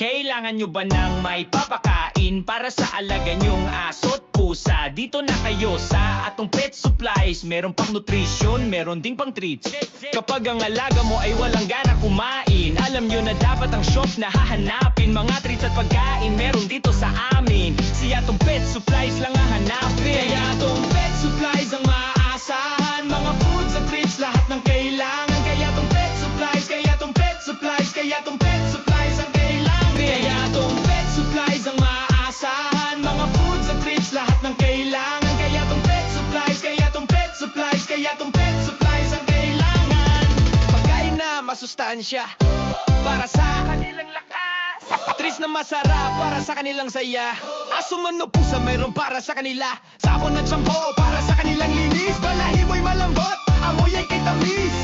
Kailangan nyo ba ng may papakain para sa alaga nyong aso't pusa? Dito na kayo sa atong pet supplies. Meron pang nutrition, meron ding pang treats. Kapag ang alaga mo ay walang gana kumain, alam nyo na dapat ang shop na hahanapin. Mga treats at pagkain meron dito sa amin. Si atong pet supplies lang hahanapin. Kaya atong pet supplies ang maaasahan. Mga foods at treats, lahat ng kailangan. Kaya atong pet supplies, kaya atong pet supplies, kaya atong pet supplies ang kailangan. Kaya atong pet supplies ang maaasahan. Mga foods at treats, lahat ng kailangan. Kaya atong pet supplies, kaya atong pet supplies, kaya atong pet supplies ang kailangan. Pagkain na masustansya para sa kanilang lakas, treats na masarap para sa kanilang saya. Aso man o pusa mayroon para sa kanila. Sabon at shampoo para sa kanilang linis. Balahiboy malambot, amoy ay kay tamis.